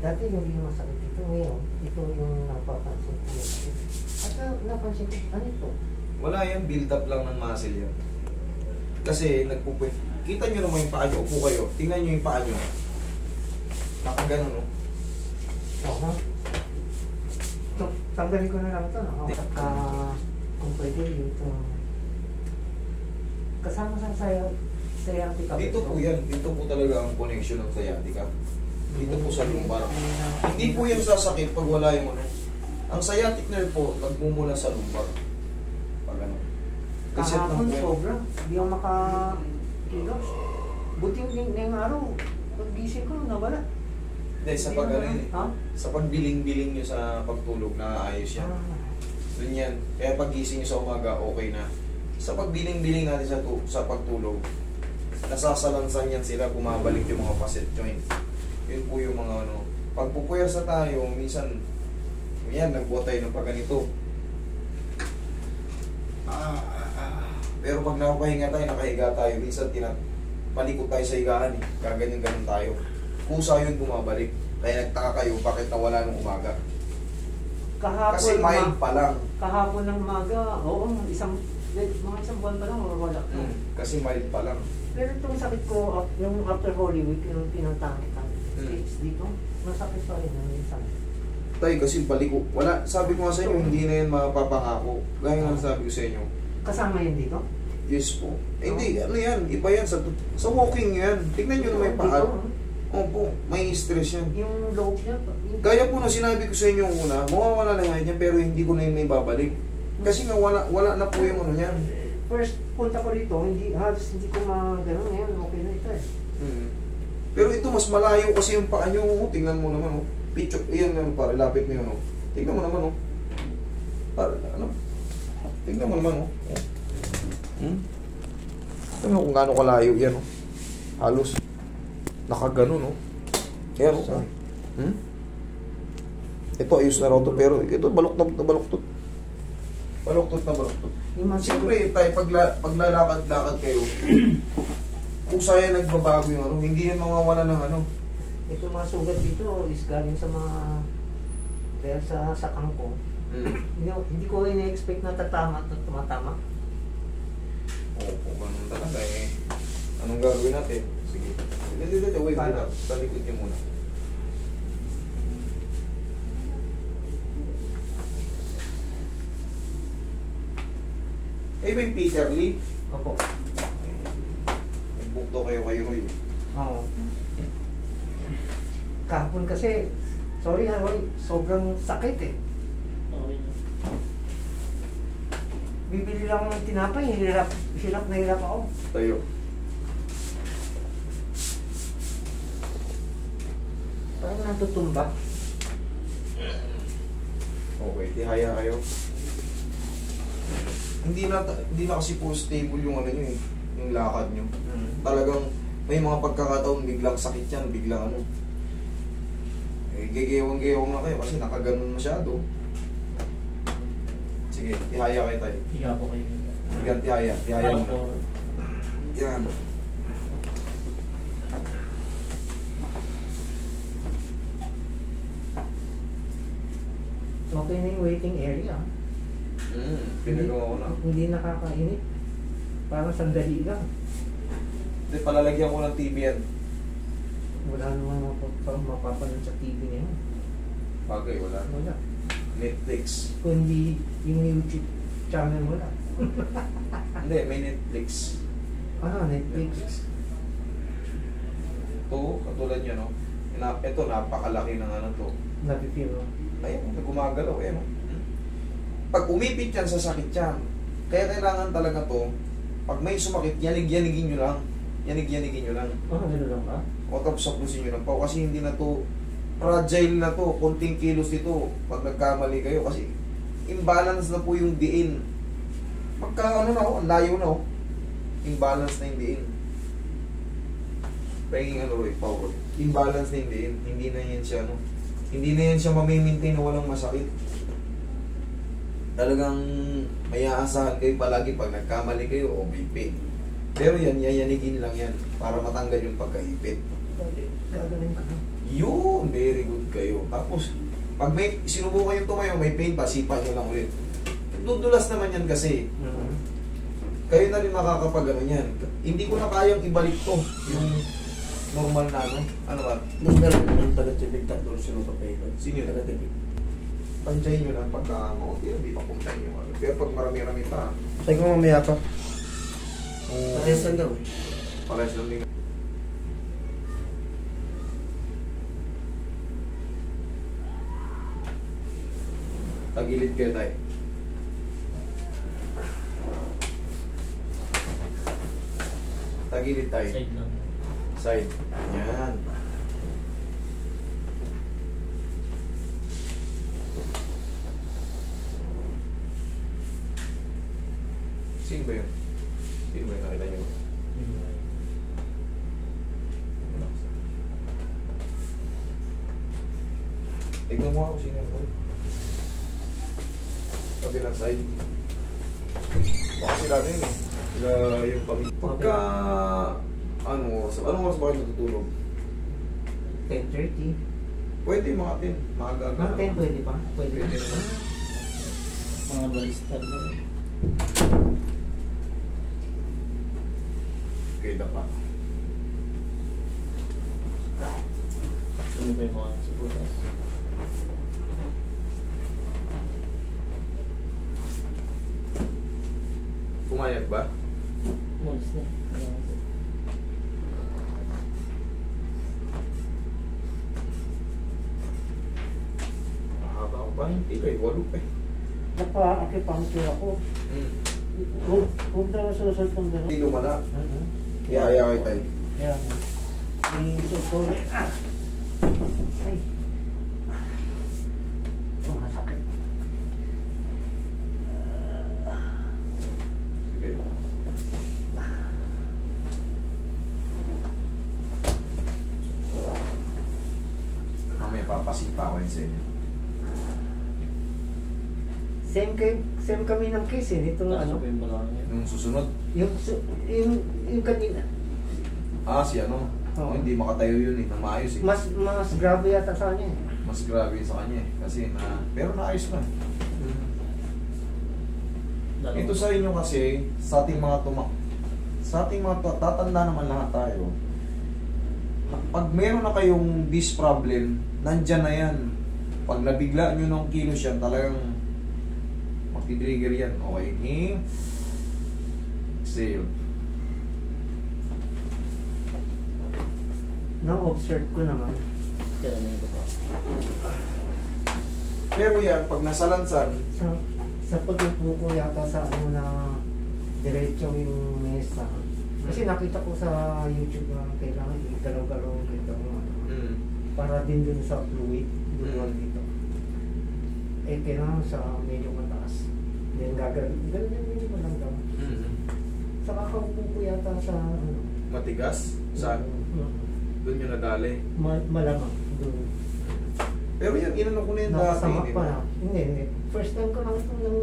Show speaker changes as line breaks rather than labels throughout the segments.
Dati hindi masakit ito. Ngayon, ito yung napapansin ko. At napansin ko, ano ito?
Wala yan, build up lang ng muscle yan. Kasi nagpupuy. Kita nyo naman yung paa nyo, upo kayo. Tingnan nyo yung paa nyo. Nakaganon, no?
Oo. So, tanggalin ko na lang ito, no? Kung pwede, ito. Kasama sa sciatica.
Dito po yan. Dito po talaga ang connection ng sciatica. Dito po sa lumbar. Hindi po yan sasakit pag wala yung ano. Ang sciatic nerve po, nagmumula sa lumbar. Pag ano.
Kahapon sobra. Hindi ako makakilos. Buti yung araw. Pag-gising ko, nawala.
Hindi, sa pag ano yun,
ha?
sa pagbiling-biling nyo sa pagtulog, naayos yan. Dun yan. Kaya pag gising nyo sa umaga, okay na. Sa pagbiling-biling natin sa pagtulog, nasasalansan yan sila, bumabalik yung mga facet joint. Yun po yung mga ano. Pag pupuyasa tayo, minsan, yan, nagbuhat tayo ng pagganito. Pero pag nakapahinga tayo, nakahiga tayo, minsan palikot tayo sa higaan, gaganyan-ganon tayo. Kusa yun bumabalik. Kaya nagtaka kayo, bakit nawala nung umaga?
Kahapon
Kasi mild pa lang.
Kahapon ng umaga, oo, mga isang buwan pa lang, wala.
Kasi mild pa lang.
Pero itong sakit ko, yung after Holy Week, yung pinuntahan kita, states dito, masakit pa rin ang isang.
Tayo kasi paliko. Wala, sabi ko nga sa inyo, hindi na yan mapapangako. Gaya nga sabi ko sa inyo.
Kasama yun dito?
Yes po. Hindi, ano yan, iba yan. Sa walking yan. Tignan nyo na may paa. Opo, may stress yan.
Yung loob niya.
Gaya po na sinabi ko sa inyo una, mawawala na nga yan, pero hindi ko na yun may babalik. Kasi nga wala na po yung ano yan.
First punta ko dito, halos hindi ko gano'n ngayon, okay na ito eh.
Pero ito mas malayo kasi yung paa nyo. Tingnan mo naman, oh. Picture, iyan naman pare, lapit mo yun, oh. Tingnan mo naman, oh. Pare, ano? Tingnan mo naman, oh. Tingnan mo kung gaano kalayo yan, oh. Halos nakaganon, oh. Ayan, oh. Ito ayos na raw to, pero ito baluktot na baluktot. Baluktot na baluktot. Siyempre, tayo paglalakad-lakad kayo, kung saya nagbabago yung ano, hindi yan mawawala ng ano.
Ito mga sugat dito is galing sa mga dahil sa sakang ko. Hindi ko ina-expect na tatama at tumatama.
Oo, ganun talaga eh. Anong gagawin natin? Sige. Dito, wait muna. Talikod niyo muna. Eh, may Peter Lee.
Opo.
Nagbukto kayo Roy.
Oo. Kahapon kasi, sorry Roy, sobrang sakit eh. Bibili lang ng tinapay, hirap na hirap ako.
Tayo.
Parang natutumba.
Okay, tihaya kayo. Hindi na kasi po stable yung ano nyo eh, yung lakad nyo. Talagang may mga pagkakataon biglang sakit yan, biglang ano. Eh, gegewang-gewang na kayo kasi nakaganon masyado. Sige, tihaya kayo tayo.
Higa po kayo.
Yan, tihaya mo. Yan.
Okay na yung waiting area.
Pinagawa ko na.
Hindi nakakainit. Parang sandali lang.
Hindi, palalagyan ko ng TV yan.
Wala naman mapapanood sa TV niya.
Bagay, wala.
Wala.
Netflix.
Kundi yung YouTube channel wala.
Hindi, may Netflix.
Netflix.
Ito, katulad nyo, no? Ito, napakalaki ng ano to.
Napipiro.
Ayun, gumagalaw, eh, no? Pag umipit yan sa sakit yan, kaya kailangan talaga to, pag may sumakit, yanig-yanigin nyo lang. Yanig-yanigin nyo lang.
Gano'n lang ba?
O tapos sapusin nyo lang po, kasi hindi na to, fragile na to, konting kilos nito, pag nagkamali kayo, kasi imbalance na po yung diin. Magka ano na ang layo na imbalance na yung diin. Pahinging ano Roy, power. Imbalance na yung diin, hindi na yan siya hindi na yan siya mamimaintain na walang masakit. Talagang may aasahan kayo palagi pag nagkamali kayo o may pain. Pero yan, yayanigin lang yan para matanggal yung pagkaipit.
Gagawin ka.
Yun, very good kayo. Tapos, pag may sinubukan yung tumayo, may pain pa, sipa nyo lang ulit. Dudulas naman yan kasi. Kayo na rin makakapag ano yan. Hindi ko na kayang ibalik to. Yung normal na ano. Ano ba?
Nung meron yung taga-tibig tatlo sino pa kayo.
Sino yun?
Taga-tibig.
Tansyahin nyo lang pagka maunti, hindi pa puntahin nyo. Pero pag marami-rami pa,
Sabi ko mamaya pa.
Ayos lang daw.
parehas lang din. Tagilid kayo tayo. Tagilid tayo.
Side lang.
Side. Yan. Sino ba yun? Sino ba yun nakita nyo? Tignan mo ako sino yun. Kabilang side. Baka sila rin eh. Sila yung pamilya. Pagka... Anong oras ba kayo natutulog?
10:30.
Pwede mga 10. Maaga
Mga 10 pwede pa? Pwede.
Pwede naman.
Mga balista na.
Kaya pa.
Ano ba yung mga sibutas?
Pumayag ba?
Malis na.
Mahaba ko ba? Hindi kayo. 8 pa eh.
Napa-acupuncture ako. Huwag daw susot ng gano'n.
Hindi lumala. Iyaya kayo tayo.
Kaya, may susuli. Ay. Masakit.
Sige. Mamaya papasipa ko yun sa inyo.
Same kami ng case eh. Itong ano.
Ano? Yung balangin.
Nung susunod,
Yung kanina.
si ano,
Oo.
hindi makatayo yun eh, na maayos eh.
Mas grabe yata sa kanya eh.
Mas grabe sa kanya eh, kasi pero naayos na.
Dalawa.
Ito sa inyo kasi, sa ating mga tatanda naman lahat tayo, pag meron na kayong this problem, nandyan na yan. Pag nabigla nyo ng kilos yan, talagang magti-trigger yan. Okay, inhale. Exhale.
Na-observe ko naman.
Kaya na yung baba.
Pero yan, pag nasalansan,
Sa pag-upo ko yata sa ano na diretso yung mesa. Kasi nakita ko sa YouTube na kailangan galaw-galaw dito. Para din dun sa fluid. Dun dito. Eh, kailangan sa medyo mataas. Then gagawin ko lang daw. Sa kakaupo ko yata sa ano.
matigas, sa doon yung nadali.
Malamang. Doon.
Pero yan, inano ko na yung dati.
Nakasama
di
pa
ba?
na. Hindi. First time ko lang ito ng...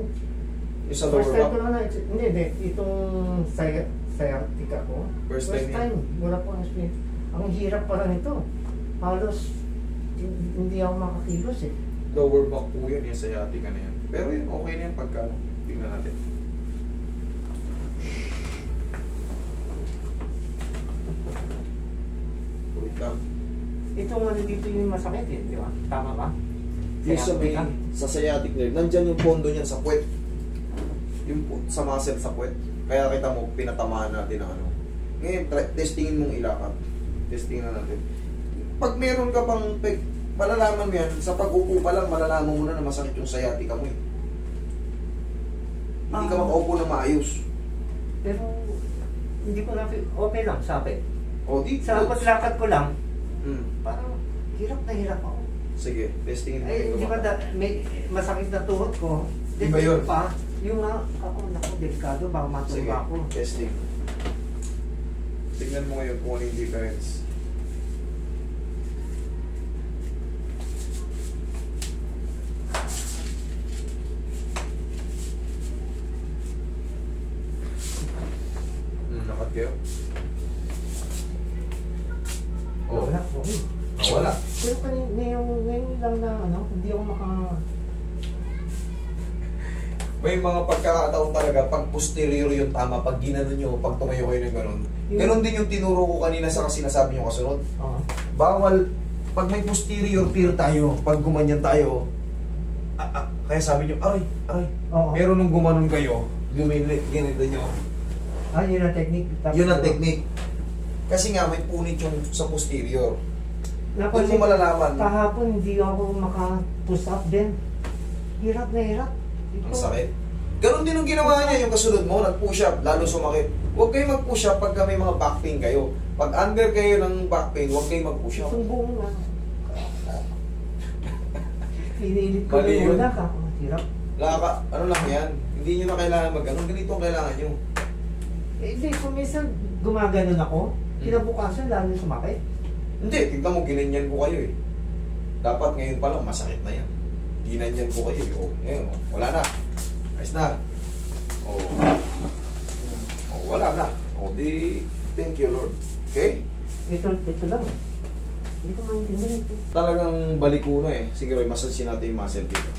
Yung sa
First
lower
time ko
back.
lang na... Hindi. Itong sciatica ko.
First time yan.
Wala po experience. Ang hirap pala nito. Halos hindi ako makakilos eh.
Lower back po yan, yung sciatica na yan. Pero yun, okay na yan pagka, tingnan natin. Wait lang.
Itong ano dito yung masakit eh, di ba? Tama ba?
Yung sa may,
Sciatica.
sa sciatic nerve, nandyan yung pondo niyan sa puwet. Yung sa muscle sa puwet. Kaya kita mo, pinatamaan natin ang ano. Ngayon, testingin mong ilakad. Testingin na natin. Pag meron ka pang, malalaman mo yan, sa pag-upo pa lang, malalaman mo na masakit yung sciatica mo eh. Hindi ka makaupo na maayos.
Pero hindi ko na okay lang, sabi.
O, di.
Sa lakad ko lang,
Hmm.
parang hirap na hirap ako.
Sige, testingin mo.
Ay, di ba may masakit na tuhod ko?
Di ba yun?
Pa, yung nga, ako, naku, delikado, baka
Sige,
matulog ako.
testing. Tingnan mo ngayon kung ano yung difference. Lakad kayo? Oh,
Wala, okay.
wala.
Ngayon lang na ano, hindi ako
May mga pagkakataon talaga, pag posterior yung tama, pag ginano nyo, pag tumayo kayo ng ganun. Ganon din yung tinuro ko kanina sa sinasabi nyo kasunod. Bawal, pag may posterior tear tayo, pag gumanyan tayo, kaya sabi nyo, aray. Pero nung gumanon kayo, ganito nyo.
Yun ang technique.
Yun ang technique. Kasi nga, may punit yung sa posterior. Doon
Napansin
mo malalaman.
kahapon hindi ako maka-push up din. Hirap na hirap.
Ang sakit. Ganon din ang ginawa niya, yung kasunod mo, nag-push up, lalo sumakit. Huwag kayo mag-push up pagka may mga back pain kayo. Pag under kayo ng back pain, huwag kayo mag-push up.
Sumbong na. Pinilit ko
Mali
yung
yun.
una ka. Hirap.
Ano lang yan, hindi nyo na kailangan mag-ganon, ganito ang kailangan nyo.
Hindi, kung minsan gumaganon ako, kinabukasan lalo sumakit.
Hindi, tignan mo, ginanyan ko kayo eh. Dapat ngayon pa lang, masakit na yan. Ginanyan ko kayo eh. Ngayon, wala na. Ayos na. Wala na. Di, thank you Lord. Okay?
Ito lang. Hindi ko maintindihan ito.
Talagang balik ko na eh. Sige Roy, massage natin yung muscle dito.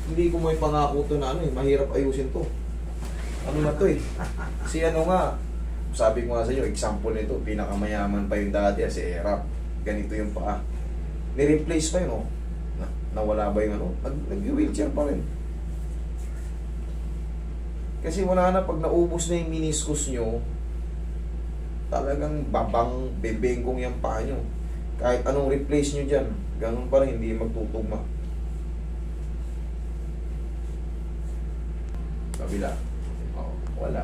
Hindi ko may pangako to na mahirap ayusin to. Ano na to eh. Si ano nga, sabi ko nga sa inyo, example nito, pinakamayaman pa yung dati, si Erap. Ganito yung paa. Ni-replace pa yun, nawala ba yung ano? Nag-wheelchair pa rin. Kasi wala na, pag naubos na yung meniscus nyo, talagang bebengkong yung paa nyo. Kahit anong replace nyo dyan, ganun pa rin, hindi magtutugma. Kabila. Wala.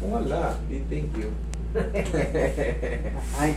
Kung wala, di thank you.
Ay,